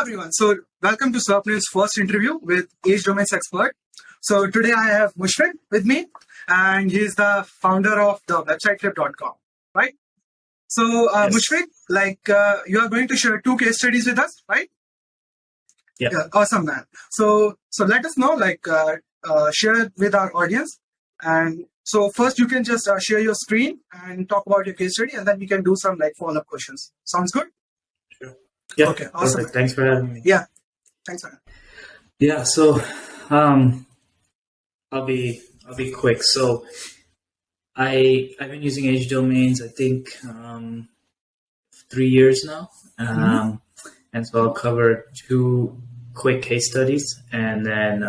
everyone. So welcome to Swapnil's first interview with Age Domains Expert. So today I have Mushfiq with me, and he's the founder of the website flip.com, right? So Yes. Mushfiq, you are going to share 2 case studies with us, right? Yeah. Awesome, man. So let us know, share it with our audience. And so first you can just share your screen and talk about your case study, and then we can do some follow-up questions. Sounds good? Sure. Yeah. Okay. Awesome. Perfect. Thanks for having me. Yeah. Thanks, man. Yeah. So, I'll be quick. So, I've been using Age Domains, I think, 3 years now. And so I'll cover 2 quick case studies, and then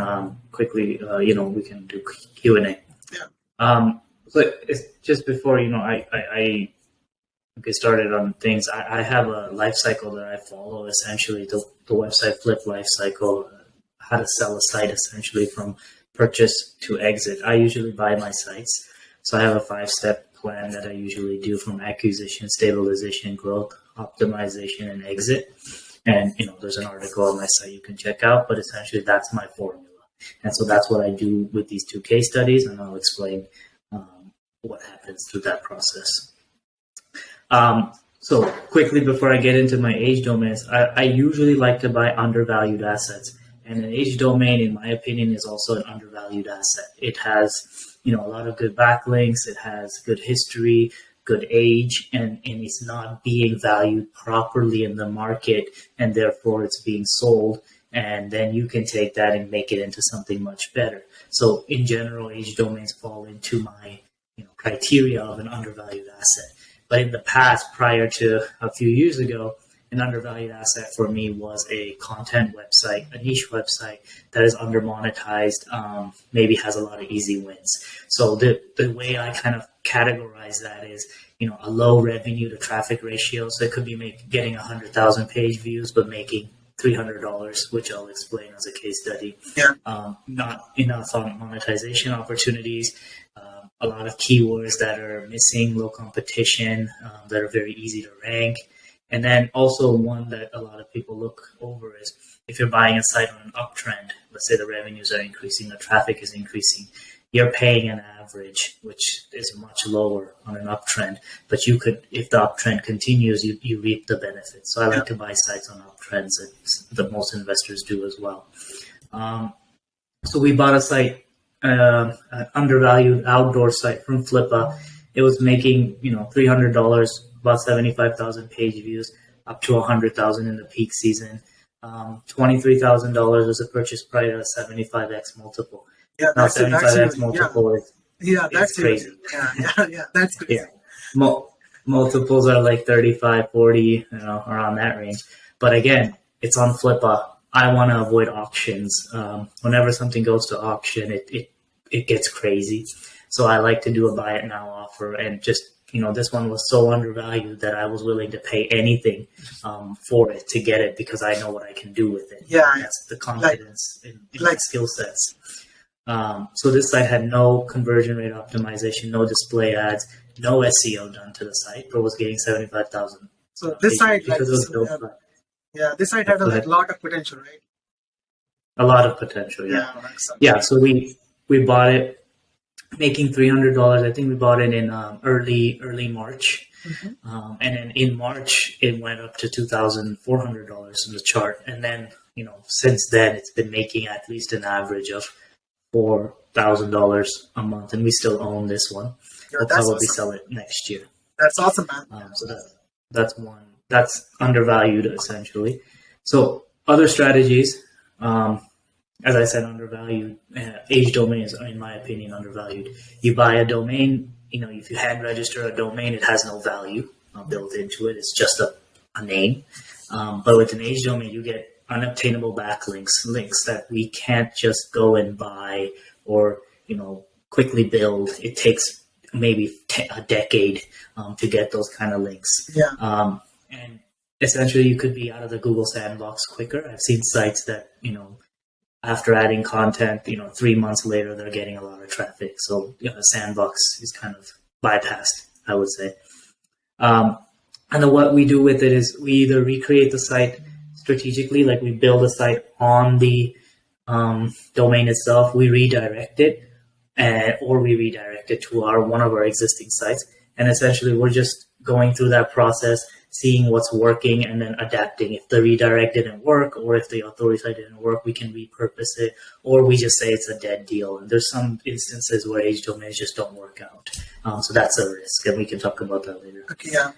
quickly, we can do Q&A. Yeah. But it's just before, I get started on things, I have a life cycle that I follow, essentially, the website flip life cycle, how to sell a site, essentially, from purchase to exit. I usually buy my sites. So I have a 5-step plan that I usually do, from acquisition, stabilization, growth, optimization, and exit. And, there's an article on my site you can check out, but essentially that's my formula. And so that's what I do with these 2 case studies, and I'll explain what happens through that process. So quickly, before I get into my age domains, I usually like to buy undervalued assets. And an age domain, in my opinion, is also an undervalued asset. It has, a lot of good backlinks. It has good history, good age, and it's not being valued properly in the market, and therefore it's being sold. And then you can take that and make it into something much better. So in general, age domains fall into my criteria of an undervalued asset. But in the past, prior to a few years ago, an undervalued asset for me was a content website, a niche website that is under monetized, maybe has a lot of easy wins. So the way I kind of categorize that is, a low revenue to traffic ratio. So it could be getting 100,000 page views, but making $300, which I'll explain as a case study. Yeah. Not enough on monetization opportunities. A lot of keywords that are missing, low competition, that are very easy to rank. And then also one that a lot of people look over is, if you're buying a site on an uptrend, let's say the revenues are increasing, the traffic is increasing, you're paying an average, which is much lower on an uptrend. But you could, if the uptrend continues, you reap the benefits. So I like to buy sites on uptrends, that most investors do as well. So we bought a site, an undervalued outdoor site from Flippa. It was making, $300, about 75,000 page views, up to 100,000 in the peak season. $23,000 was a purchase price at a 75x multiple. Yeah, now 75x multiple that's crazy. Yeah, that's crazy. Yeah. Multiples are like 35, 40, around that range. But again, it's on Flippa. I want to avoid auctions. Whenever something goes to auction, it gets crazy. So I like to do a buy it now offer, and just, this one was so undervalued that I was willing to pay anything for it to get it, because I know what I can do with it. Yeah. That's the confidence in my skill sets. So this site had no conversion rate optimization, no display ads, no SEO done to the site, but was getting 75,000. So this site, this site had a lot of potential, right? A lot of potential, yeah. Yeah. So we bought it, making $300. I think we bought it in early March. And then in March, it went up to $2,400 in the chart. And then, since then, it's been making at least an average of $4,000 a month. And we still own this one. We'll probably sell it next year. That's awesome, man. So that's one. That's undervalued, essentially. So other strategies, as I said, undervalued. Age domains are, in my opinion, undervalued. You buy a domain, if you hand register a domain, it has no value built into it. It's just a name. But with an age domain, you get unobtainable backlinks, links that we can't just go and buy or, quickly build. It takes maybe a decade to get those kind of links. Yeah. And essentially, you could be out of the Google sandbox quicker. I've seen sites that, after adding content, 3 months later, they're getting a lot of traffic. So the sandbox is kind of bypassed, I would say. And then what we do with it is we either recreate the site strategically, like we build a site on the domain itself, we redirect it, or we redirect it to one of our existing sites. And essentially, we're just going through that process, seeing what's working, and then adapting. If the redirect didn't work, or if the authority site didn't work, we can repurpose it, or we just say it's a dead deal. And there's some instances where age domains just don't work out. So that's a risk, and we can talk about that later. Okay, yeah.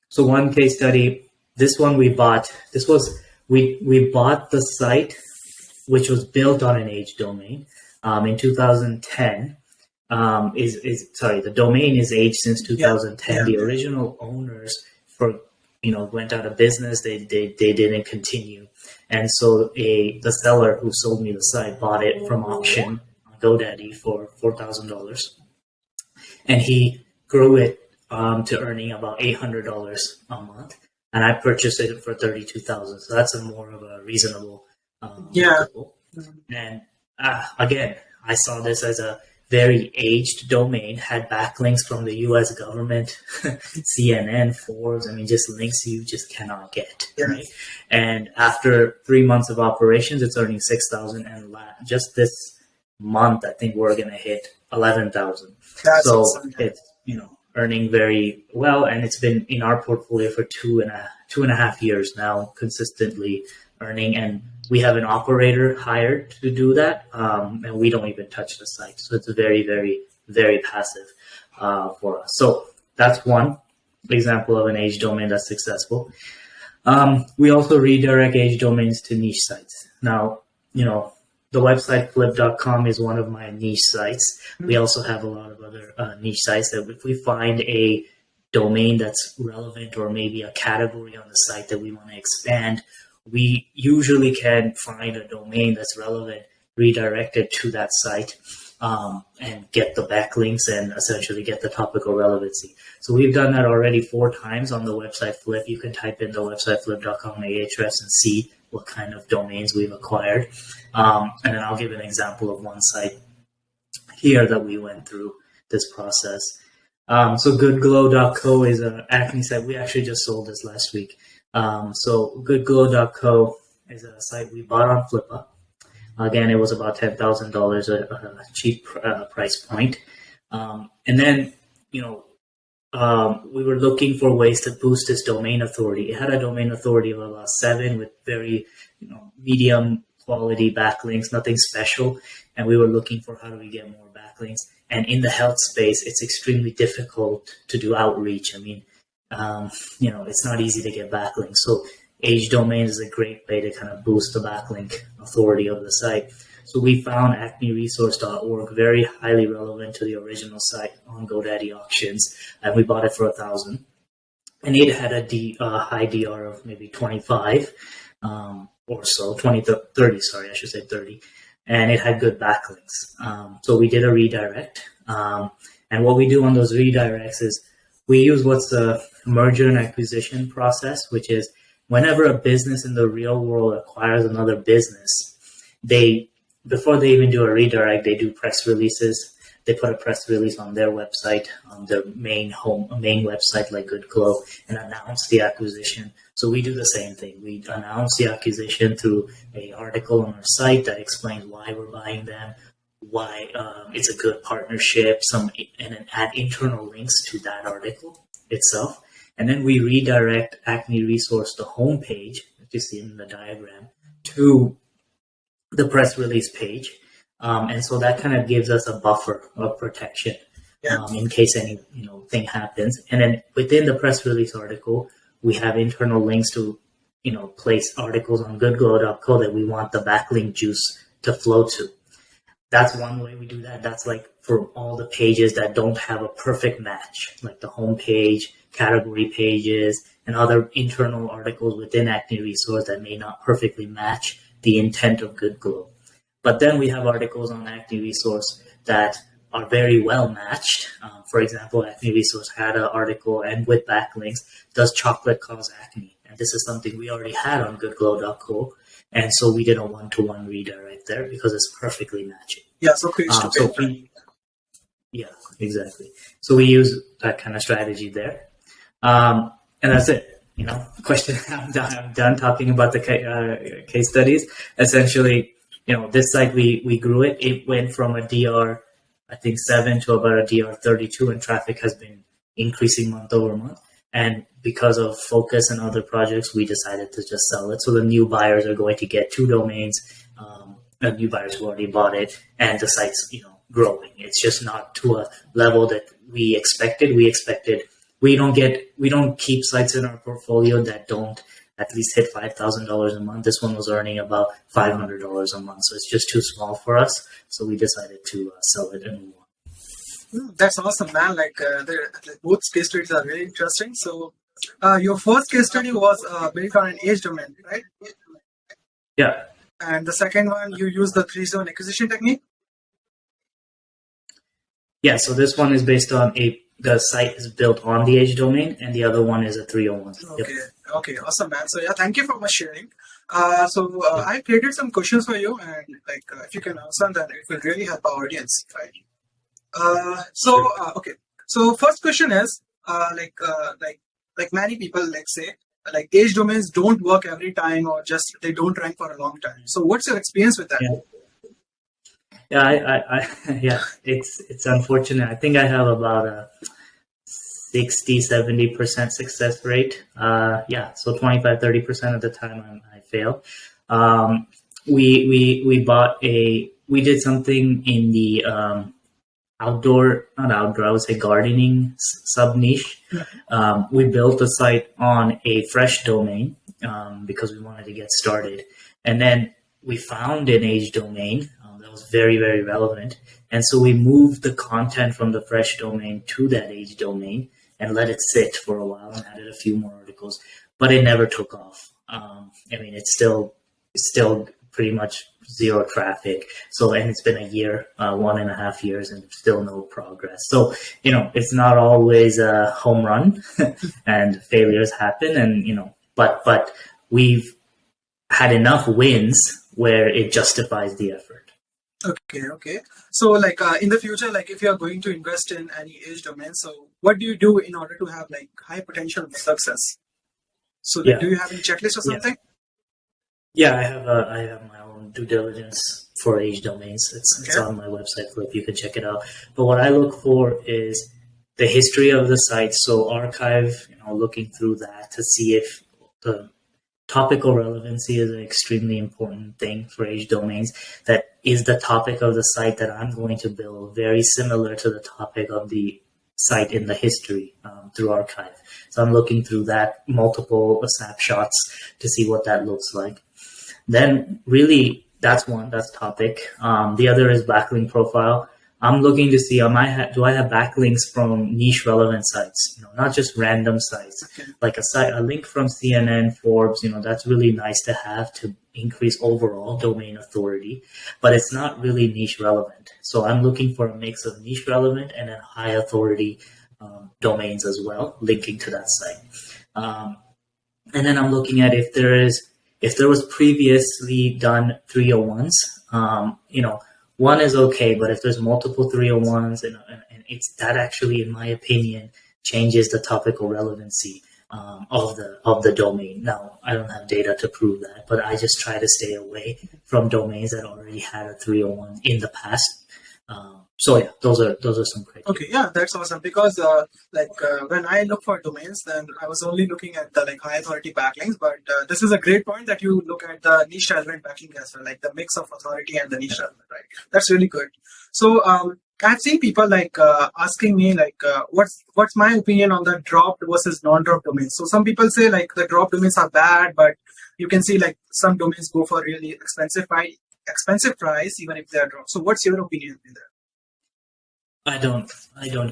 So one case study, this one we bought. This was we bought the site, which was built on an age domain in 2010. The domain is aged since 2010. Yeah. The original owners went out of business. They didn't continue, and so the seller who sold me the site bought it from auction on GoDaddy for $4,000, and he grew it to earning about $800 a month, and I purchased it for $32,000. So that's more of a reasonable multiple. And again, I saw this as a very aged domain, had backlinks from the U.S. government, CNN, Forbes. I mean, just links you just cannot get, right? And after 3 months of operations, it's earning $6,000, and just this month, I think we're gonna hit $11,000. So awesome. It's earning very well, and it's been in our portfolio for two and a half years now, consistently earning. And we have an operator hired to do that, and we don't even touch the site. So it's very, very, very passive for us. So that's one example of an age domain that's successful. We also redirect age domains to niche sites. Now, the website flip.com is one of my niche sites. We also have a lot of other niche sites that if we find a domain that's relevant, or maybe a category on the site that we want to expand, we usually can find a domain that's relevant, redirect it to that site, and get the backlinks and essentially get the topical relevancy. So we've done that already 4 times on the website Flip. You can type in the website flip.com Ahrefs and see what kind of domains we've acquired. And then I'll give an example of one site here that we went through this process. So goodglow.co is an acne site. We actually just sold this last week. So goodglow.co is a site we bought on Flippa. Again, it was about $10,000, a cheap price point. And then, we were looking for ways to boost its domain authority. It had a domain authority of about 7 with very, medium quality backlinks, nothing special. And we were looking for how do we get more backlinks. And in the health space, it's extremely difficult to do outreach. I mean, it's not easy to get backlinks. So age domain is a great way to kind of boost the backlink authority of the site. So we found acneresource.org very highly relevant to the original site on GoDaddy auctions, and we bought it for $1,000. And it had a high DR of maybe 25 or so, 30, I should say 30. And it had good backlinks. So we did a redirect. And what we do on those redirects is we use what's the merger and acquisition process, which is whenever a business in the real world acquires another business, before they even do a redirect, they do press releases. They put a press release on their website, on their main website like GoodGlow, and announce the acquisition. So we do the same thing. We announce the acquisition through an article on our site that explains why we're buying them, why it's a good partnership, and then add internal links to that article itself. And then we redirect Acne Resource, the homepage, that you see in the diagram, to the press release page. And so that kind of gives us a buffer of protection in case any thing happens. And then within the press release article, we have internal links to place articles on goodglow.co that we want the backlink juice to flow to. That's one way we do that. That's like for all the pages that don't have a perfect match, like the homepage, category pages, and other internal articles within Acne Resource that may not perfectly match the intent of GoodGlow. But then we have articles on Acne Resource that are very well matched. For example, Acne Resource had an article, and with backlinks, does chocolate cause acne? And this is something we already had on goodglow.co. And so we did a one-to-one redirect there because it's perfectly matching. Yeah, so page to page. Yeah, exactly. So we use that kind of strategy there. And that's it. question. I'm done talking about the case studies. Essentially, this site we grew it. It went from a DR, I think 7 to about a DR 32, and traffic has been increasing month over month. And because of focus and other projects, we decided to just sell it. So the new buyers are going to get 2 domains. The new buyers who already bought it, and the site's growing. It's just not to a level that we expected. We don't keep sites in our portfolio that don't at least hit $5,000 a month. This one was earning about $500 a month, so it's just too small for us. So we decided to sell it and move on. That's awesome, man. Both case studies are very interesting. So your first case study was built on an age domain, right? Yeah. And the second one, you use the 3-zone acquisition technique? Yeah, so this one is based on the site is built on the age domain, and the other one is a 301. Okay, yep. Okay, awesome, man. So thank you for much sharing. I created some questions for you, and if you can answer them, it will really help our audience, right? Okay. So first question is, many people say, age domains don't work every time, or just they don't rank for a long time. So what's your experience with that? Yeah, it's unfortunate. I think I have about a 60-70% success rate. So 25-30% of the time I fail. We did something in the I would say gardening sub niche. We built a site on a fresh domain because we wanted to get started, and then we found an age domain that was very, very relevant, and so we moved the content from the fresh domain to that age domain and let it sit for a while and added a few more articles, but it never took off. It's still pretty much zero traffic. So, and it's been a year, 1.5 years, and still no progress. So, it's not always a home run and failures happen. And, but we've had enough wins where it justifies the effort. Okay. So in the future, if you are going to invest in any age domain, so what do you do in order to have high potential success? So do you have any checklist or something? Yeah, I have my own due diligence for age domains. It's on my website, if you can check it out. But what I look for is the history of the site. So archive, looking through that to see if the topical relevancy is an extremely important thing for age domains. That is the topic of the site that I'm going to build very similar to the topic of the site in the history through archive. So I'm looking through that, multiple snapshots to see what that looks like. Then really that's topic. The other is backlink profile. I'm looking to see, do I have backlinks from niche relevant sites, not just random sites, like a link from CNN, Forbes, that's really nice to have to increase overall domain authority, but it's not really niche relevant. So I'm looking for a mix of niche relevant and then high authority domains as well, linking to that site. And then I'm looking at if there was previously done 301s, one is okay, but if there's multiple 301s and it's that actually, in my opinion, changes the topical relevancy of the domain. Now, I don't have data to prove that, but I just try to stay away from domains that already had a 301 in the past. Those are some criteria. Okay, yeah, that's awesome. Because when I look for domains, then I was only looking at the high authority backlinks. But this is a great point that you look at the niche relevant backlink as well, the mix of authority and the niche relevant, right? That's really good. So I've seen people asking me what's my opinion on the dropped versus non-dropped domains. So some people say the dropped domains are bad, but you can see some domains go for really expensive price even if they are dropped. So what's your opinion in there? I don't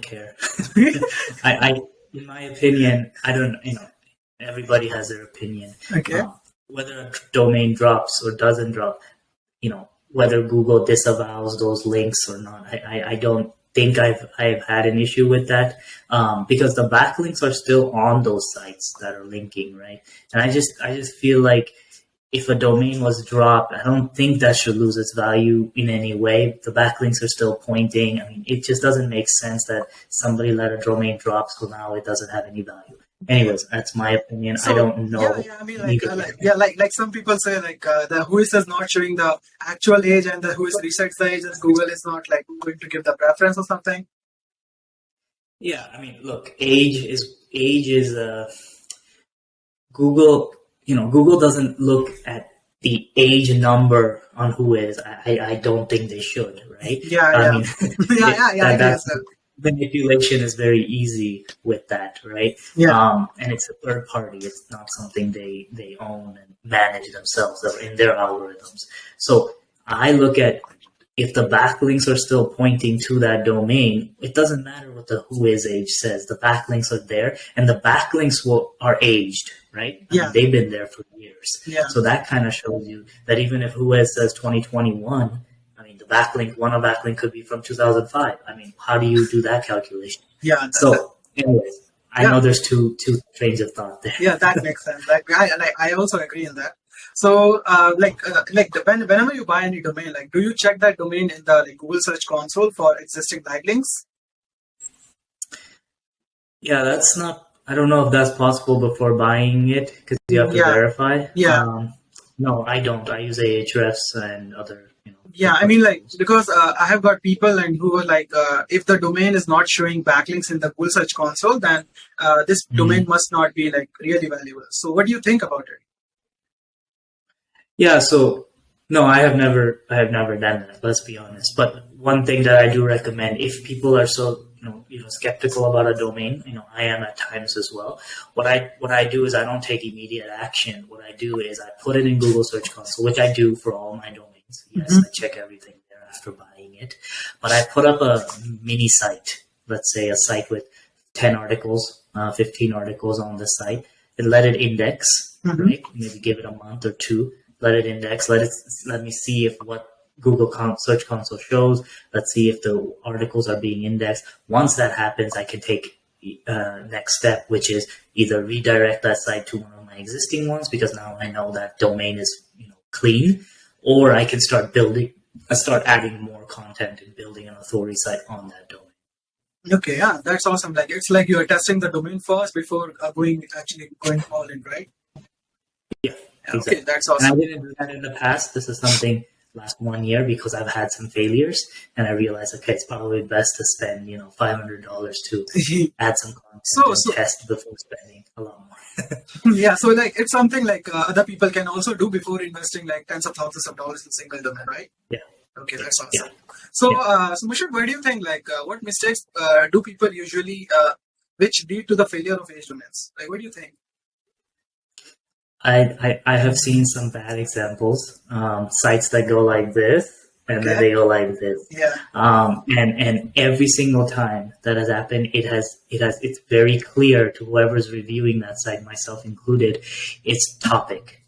care. In my opinion, I don't, everybody has their opinion. Okay. Whether a domain drops or doesn't drop, whether Google disavows those links or not, I don't think I've had an issue with that, because the backlinks are still on those sites that are linking, right? And I just feel like if a domain was dropped, I don't think that should lose its value in any way. The backlinks are still pointing. It just doesn't make sense that somebody let a domain drop, so now it doesn't have any value. Anyways, that's my opinion. I So don't know. I mean, Either. like some people say, like the whois is not showing the actual age, and the whois resets the age, and Google is not like going to give the preference or something. Yeah, I mean, look, age is Google. Google doesn't look at the age number on who is. I don't think they should, right? Yeah, I yeah, mean, I agree that as well. manipulation is very easy with that, right? Yeah, And it's a third party. It's not something they own and manage themselves or in their algorithms. So I look at if the backlinks are still pointing to that domain, it doesn't matter what the who is age says. The backlinks are there, and the backlinks are aged, right? I mean, they've been there for years. Yeah. So that kind of shows you that even if who is says 2021, I mean, the backlink could be from 2005. I mean, how do you do that calculation? Yeah. So, anyways, I know there's two trains of thought there. Yeah, that makes sense. I also agree in that. So, whenever you buy any domain, like, do you check that domain in the Google Search Console for existing backlinks? Yeah, that's not. I don't know if that's possible before buying it because you have to verify. Yeah. No, I don't. I use Ahrefs and other. Yeah, I mean, because I have got people and who are like, if the domain is not showing backlinks in the Google Search Console, then this domain must not be really valuable. So, what do you think about it? Yeah, so no, I have never done that. Let's be honest. But one thing that I do recommend, if people are so skeptical about a domain, I am at times as well. What I do is I don't take immediate action. What I do is I put it in Google Search Console, which I do for all my domains. Yes, I check everything there after buying it. But I put up a mini site, let's say a site with 10 articles, 15 articles on the site, and let it index, right? Maybe give it a month or two. Let it index. Let me see if what Google Search Console shows. Let's see if the articles are being indexed. Once that happens, I can take next step, which is either redirect that site to one of my existing ones because now I know that domain is clean, or I can start adding more content and building an authority site on that domain. Okay, yeah, that's awesome. It's like you're testing the domain first before going all in, right? Yeah. Exactly. Okay, that's awesome. And I didn't do that in the past. This is something last 1 year because I've had some failures, and I realized, okay, it's probably best to spend $500 to add some content and test before spending a lot more. Yeah, so it's something other people can also do before investing tens of thousands of dollars in single domain, right? Yeah. Okay, that's awesome. Yeah. So, so Mushfiq, what do you think? What mistakes do people usually which lead to the failure of age domains? What do you think? I have seen some bad examples, sites that go like this and then they go like this. Yeah. And every single time that has happened, it's very clear to whoever's reviewing that site, myself included, it's topic.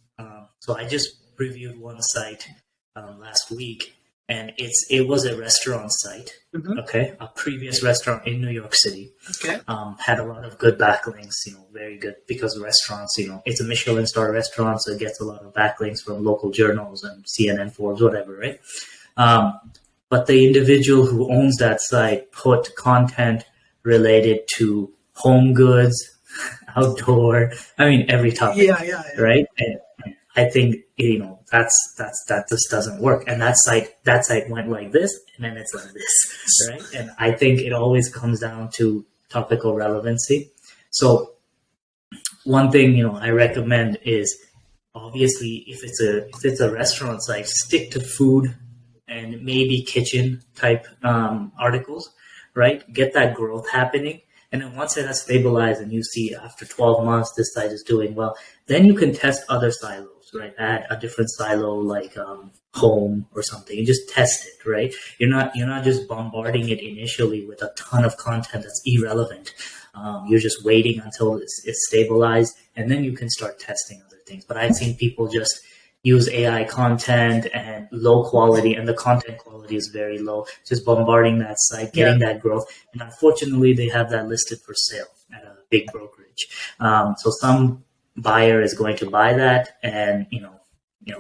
So I just reviewed one site last week, and it was a restaurant site. Okay, a previous restaurant in New York City. Okay, had a lot of good backlinks. Very good because restaurants. It's a Michelin star restaurant, so it gets a lot of backlinks from local journals and CNN, Forbes, whatever, right? But the individual who owns that site put content related to home goods, outdoor. I mean, every topic. Yeah. Right. And I think that just doesn't work. And that site went like this, and then it's like this, right? And I think it always comes down to topical relevancy. So one thing I recommend is obviously if it's a restaurant site, stick to food and maybe kitchen type articles, right? Get that growth happening. And then once it has stabilized and you see after 12 months this site is doing well, then you can test other silos, right? Add a different silo like home or something and just test it, right? You're not just bombarding it initially with a ton of content that's irrelevant. You're just waiting until it's stabilized, and then you can start testing other things. But I've seen people just use AI content and low quality, and the content quality is very low, just bombarding that site, getting that growth. And unfortunately, they have that listed for sale at a big brokerage. So some buyer is going to buy that and,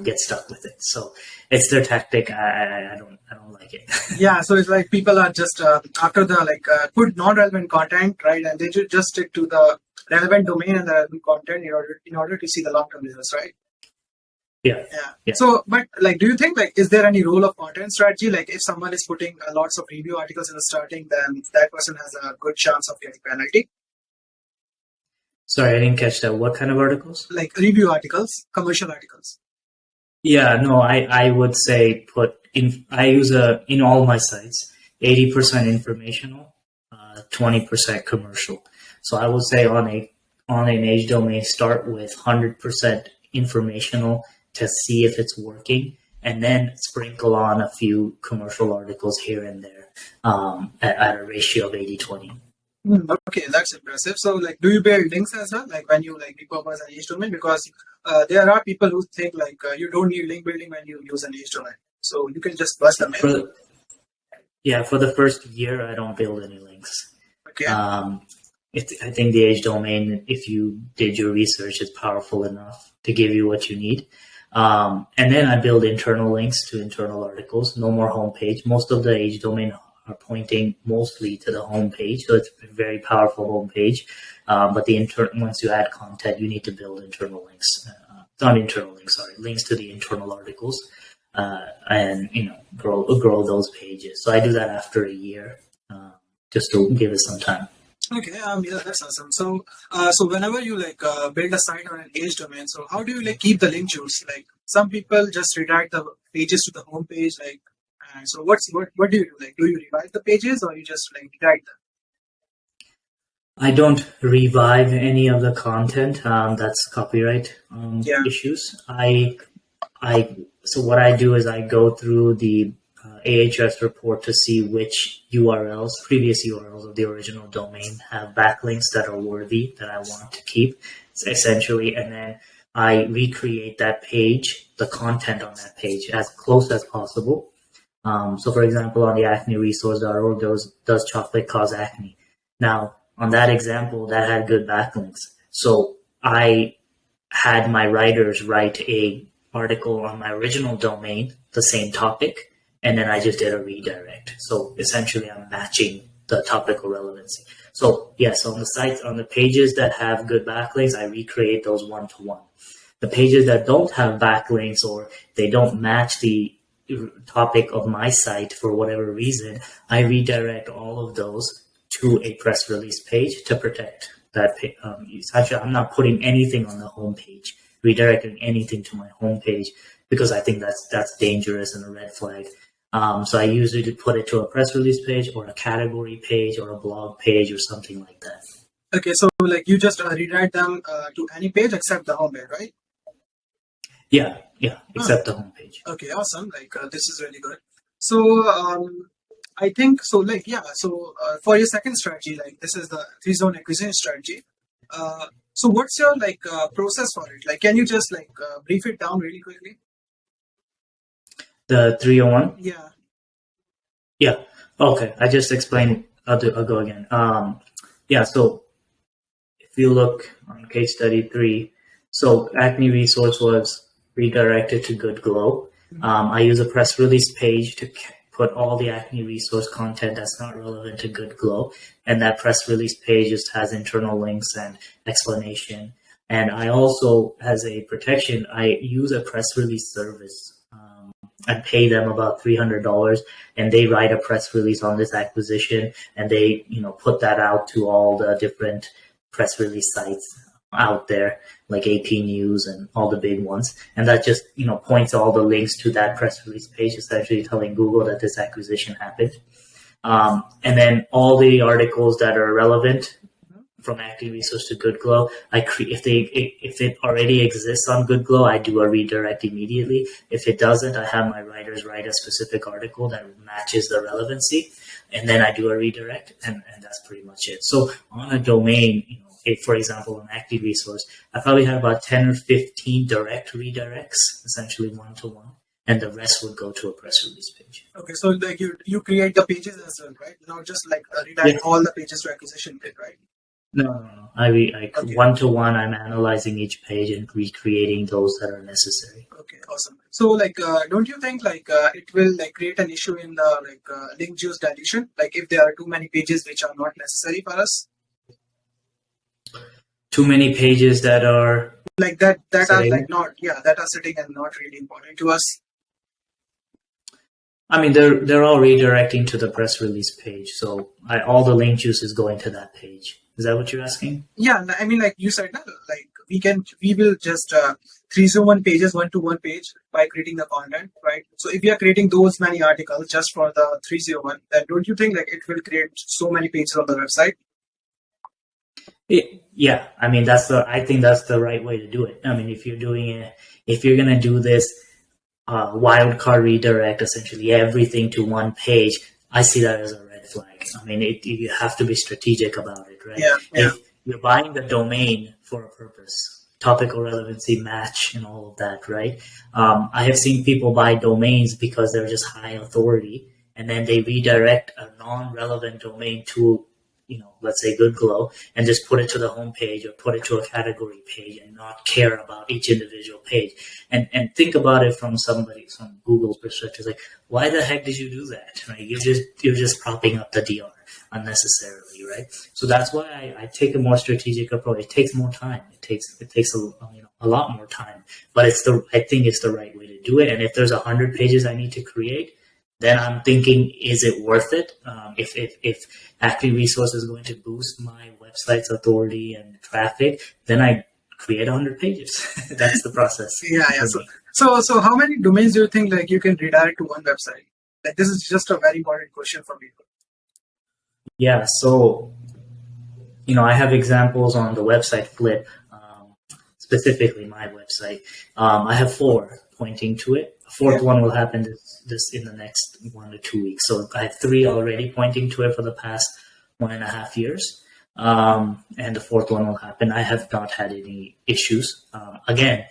get stuck with it. So it's their tactic. I don't like it. Yeah. So it's like people are just after the put non-relevant content, right? And they just stick to the relevant domain and the relevant content in order to see the long-term results, right? Yeah. So, but like, do you think like, is there any role of content strategy? Like, if someone is putting lots of review articles in the starting, then that person has a good chance of getting penalty. Sorry, I didn't catch that. What kind of articles? Like review articles, commercial articles. Yeah, no, I would say I use in all my sites, 80% informational, 20% commercial. So I would say on an age domain, start with 100% informational to see if it's working, and then sprinkle on a few commercial articles here and there at a ratio of 80-20. Okay, that's impressive. So, like, do you build links as well? Like, when you like repurpose an age domain, because there are people who think like you don't need link building when you use an age domain, so you can just bust them in. For the first year, I don't build any links. Okay. I think the age domain, if you did your research, is powerful enough to give you what you need. And then I build internal links to internal articles. No more homepage. Most of the age domain are pointing mostly to the homepage, so it's a very powerful homepage. But once you add content, you need to build internal links. Not internal links, sorry, links to the internal articles, and grow those pages. So I do that after a year, just to give it some time. Okay, yeah, that's awesome. So, so whenever you like build a site on an age domain, so how do you like keep the link juice? Like some people just redirect the pages to the homepage, like. So what do you do? Like, do you revive the pages or you just like redirect them? I don't revive any of the content. That's copyright issues. So what I do is I go through the AHS report to see which previous URLs of the original domain have backlinks that are worthy that I want to keep, essentially, and then I recreate that page, the content on that page, as close as possible. So, for example, on the acneresource.org, does chocolate cause acne? Now, on that example, that had good backlinks. So I had my writers write a article on my original domain, the same topic, and then I just did a redirect. So essentially, I'm matching the topical relevancy. So yes, on the pages that have good backlinks, I recreate those one-to-one. The pages that don't have backlinks or they don't match the topic of my site for whatever reason, I redirect all of those to a press release page to protect that page. Actually, I'm not putting anything on the homepage, redirecting anything to my homepage, because I think that's dangerous and a red flag. So I usually put it to a press release page or a category page or a blog page or something like that. Okay, so like you just redirect them to any page except the homepage, right? Yeah, except the homepage. Okay, awesome. Like this is really good. So I think so. Like So for your second strategy, like this is the 3-zone acquisition strategy. So what's your like process for it? Like, can you just like brief it down really quickly? The 301. Yeah. Yeah. Okay. I just explained. I'll go again. So if you look on case study 3, so acne resource was redirected to Good Glow. I use a press release page to put all the acne resource content that's not relevant to Good Glow, and that press release page just has internal links and explanation. And I also, as a protection, I use a press release service. I pay them about $300, and they write a press release on this acquisition, and they put that out to all the different press release sites out there, like AP News and all the big ones, and that just points all the links to that press release page, essentially telling Google that this acquisition happened. And then all the articles that are relevant from acne resource to Good Glow, if it already exists on Good Glow, I do a redirect immediately. If it doesn't, I have my writers write a specific article that matches the relevancy, and then I do a redirect, and that's pretty much it. So on a domain, for example, an acne resource, I probably have about 10 or 15 direct redirects, essentially one-to-one, and the rest would go to a press release page. Okay, so like you create the pages as well, right? Not just like redirect all the pages to acquisition page, right? No. One-to-one, I'm analyzing each page and recreating those that are necessary. Okay, awesome. So like, don't you think like it will like create an issue in the link juice dilution? Like if there are too many pages which are not necessary for us? too many pages that are like that are sitting. like not that are sitting and not really important to us. I mean, they're all redirecting to the press release page, so all the link juice is going to that page. Is that what you're asking? Yeah, I mean, like you said, like we will just 301 pages, 1-to-1 page by creating the content, right? So if we are creating those many articles just for the 301, then don't you think like it will create so many pages on the website? Yeah, I mean I think that's the right way to do it. I mean, if you're gonna do this wildcard redirect, essentially everything to one page, I see that as a red flag. I mean, you have to be strategic about it, right? Yeah. If you're buying the domain for a purpose, topical relevancy, match, and all of that, right? I have seen people buy domains because they're just high authority, and then they redirect a non-relevant domain to, let's say Good Glow, and just put it to the homepage or put it to a category page and not care about each individual page. And think about it from some Google's perspective, like, why the heck did you do that? Right? You're just propping up the DR unnecessarily, right? So that's why I take a more strategic approach. It takes more time. It takes a lot more time, but I think it's the right way to do it. And if there's 100 pages I need to create, then I'm thinking, is it worth it? If Active Resource is going to boost my website's authority and traffic, then I create 100 pages. That's the process. Yeah. So how many domains do you think like you can redirect to one website? Like, this is just a very important question for people. Yeah. So, I have examples on the website Flip, specifically my website. I have 4 pointing to it. A fourth one will happen this in the next 1 to 2 weeks. So I have 3 already pointing to it for the past 1.5 years. And the 4th one will happen. I have not had any issues. Again,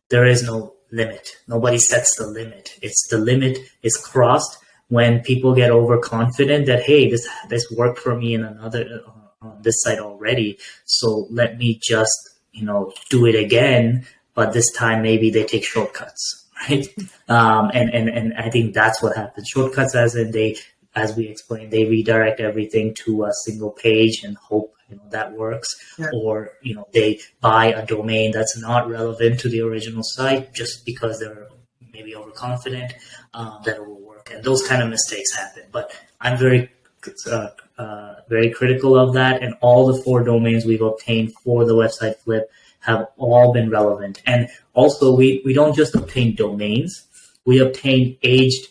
there is no limit. Nobody sets the limit. The limit is crossed when people get overconfident that, hey, this worked for me in another on this site already, so let me just do it again. But this time maybe they take shortcuts, right? And I think that's what happens. Shortcuts, as we explained, they redirect everything to a single page and hope that works. Yeah. Or they buy a domain that's not relevant to the original site just because they're maybe overconfident that it will work. And those kind of mistakes happen. But I'm very critical of that. And all the 4 domains we've obtained for the website Flip have all been relevant. And also, we don't just obtain domains, we obtain aged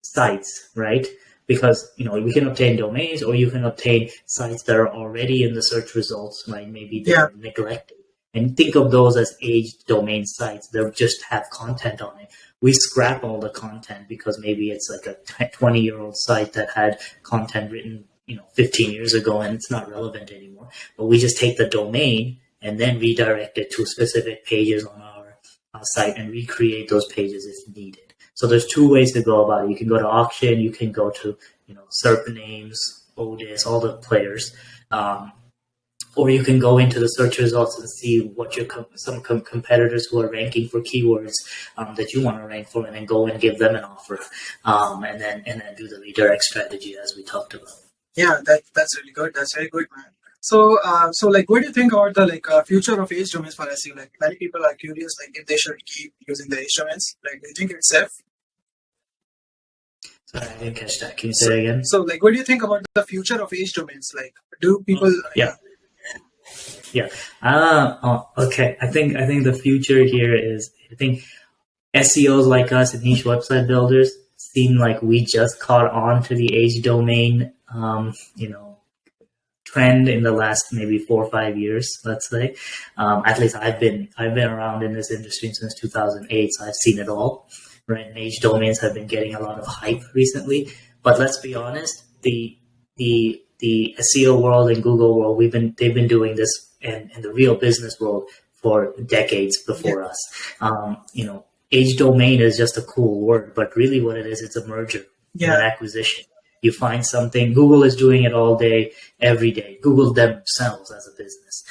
sites, right? Because we can obtain domains, or you can obtain sites that are already in the search results, right? Maybe they're neglected. And think of those as aged domain sites. They just have content on it. We scrap all the content because maybe it's like a 20-year-old site that had content written 15 years ago and it's not relevant anymore. But we just take the domain and then redirect it to specific pages on our site and recreate those pages if needed. So there's 2 ways to go about it. You can go to auction, you can go to SERP names, Otis, all the players, or you can go into the search results and see what some competitors who are ranking for keywords that you want to rank for, and then go and give them an offer, and then do the redirect strategy as we talked about. Yeah, that's really good. That's very good, man. So, like, what do you think about the future of age domains for SEO? Like, many people are curious, like, if they should keep using the age domains. Like, do you think it's safe? Sorry, I didn't catch that. Can you say it again? So, like, what do you think about the future of age domains? Like, do people? Yeah. Okay. I think the future here is, I think SEOs like us and niche website builders seem like we just caught on to the age domain, trend in the last maybe 4 or 5 years, let's say. At least I've been around in this industry since 2008, so I've seen it all. Right, and age domains have been getting a lot of hype recently. But let's be honest, the SEO world and Google world, they've been doing this in the real business world for decades before us. Age domain is just a cool word, but really what it is, it's a merger, an acquisition. You find something. Google is doing it all day, every day. Google themselves as a business.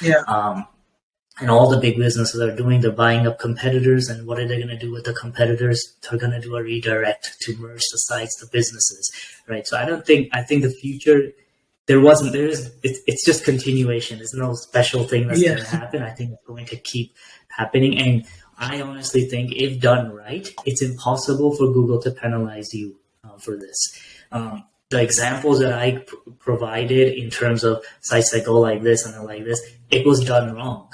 And all the big businesses are doing, they're buying up competitors. And what are they going to do with the competitors? They're going to do a redirect to merge the sites, the businesses, right? So I think the future it's just continuation. There's no special thing that's going to happen. I think it's going to keep happening. And I honestly think if done right, it's impossible for Google to penalize you for this. The examples that I provided in terms of sites that go like this and like this, it was done wrong.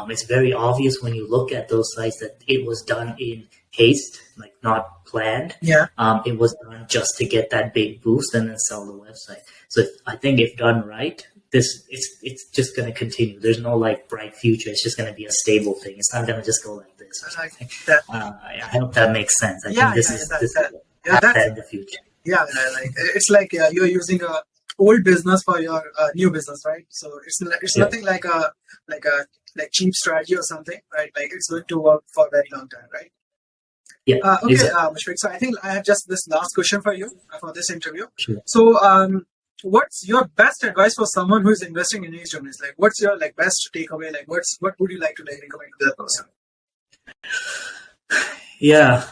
It's very obvious when you look at those sites that it was done in haste, like not planned. Yeah. It was done just to get that big boost and then sell the website. So I think if done right, it's just going to continue. There's no like bright future. It's just going to be a stable thing. It's not going to just go like this. I hope that makes sense. I think this is the future. Yeah, like it's like you're using a old business for your new business, right? So it's nothing like a cheap strategy or something, right? Like it's going to work for a very long time, right? Yeah. Okay, exactly. Mushfiq, so I think I have just this last question for you for this interview. Sure. So, what's your best advice for someone who is investing in age domains? Like, what's your like best takeaway? Like, what would you like to like recommend to that person? Yeah.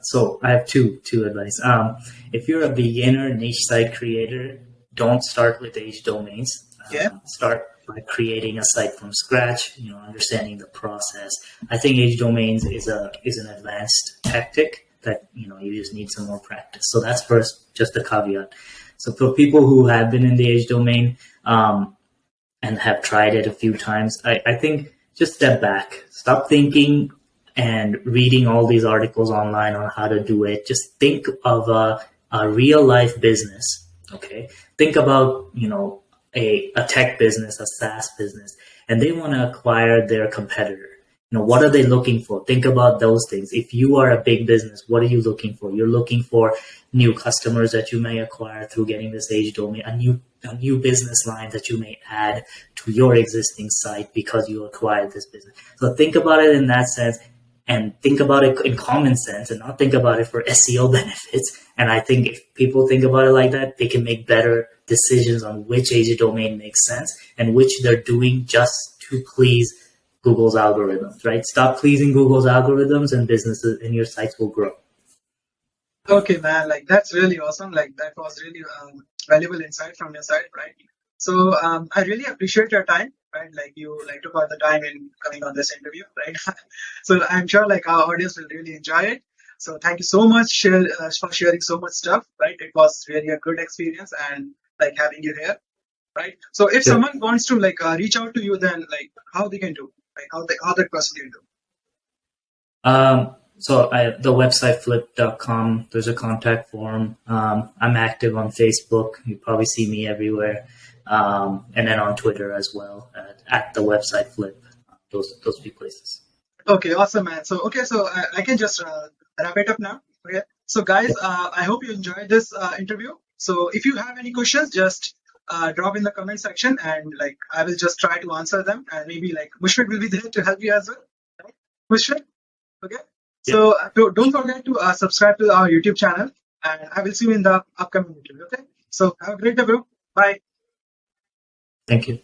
So I have two advice. If you're a beginner niche site creator, don't start with age domains. Start by creating a site from scratch. Understanding the process. I think age domains is an advanced tactic that you just need some more practice. So that's first, just a caveat. So for people who have been in the age domain and have tried it a few times, I think just step back, stop thinking and reading all these articles online on how to do it. Just think of a real life business. Okay. Think about, a tech business, a SaaS business, and they want to acquire their competitor. What are they looking for? Think about those things. If you are a big business, what are you looking for? You're looking for new customers that you may acquire through getting this age domain, a new business line that you may add to your existing site because you acquired this business. So think about it in that sense. And think about it in common sense and not think about it for SEO benefits. And I think if people think about it like that, they can make better decisions on which age domain makes sense and which they're doing just to please Google's algorithms, right? Stop pleasing Google's algorithms and businesses and your sites will grow. Okay, man, like that's really awesome. Like that was really valuable insight from your side, right? So I really appreciate your time, right? Like you took out the time in coming on this interview, right? So I'm sure like our audience will really enjoy it. So thank you so much for sharing so much stuff, right? It was really a good experience and like having you here, right? So if someone wants to like reach out to you, then like how they can do, like how that person can do. So the website flip.com, there's a contact form. I'm active on Facebook. You probably see me everywhere. And then on Twitter as well at the website flip. Those few places. Okay, awesome, man. So I can just wrap it up now. Okay. So guys, I hope you enjoyed this interview. So if you have any questions, just drop in the comment section and like I will just try to answer them and maybe like Mushfiq will be there to help you as well. Right? Mushfiq? Okay. So don't forget to subscribe to our YouTube channel and I will see you in the upcoming video. Okay. So have a great day, bro. Bye. Thank you.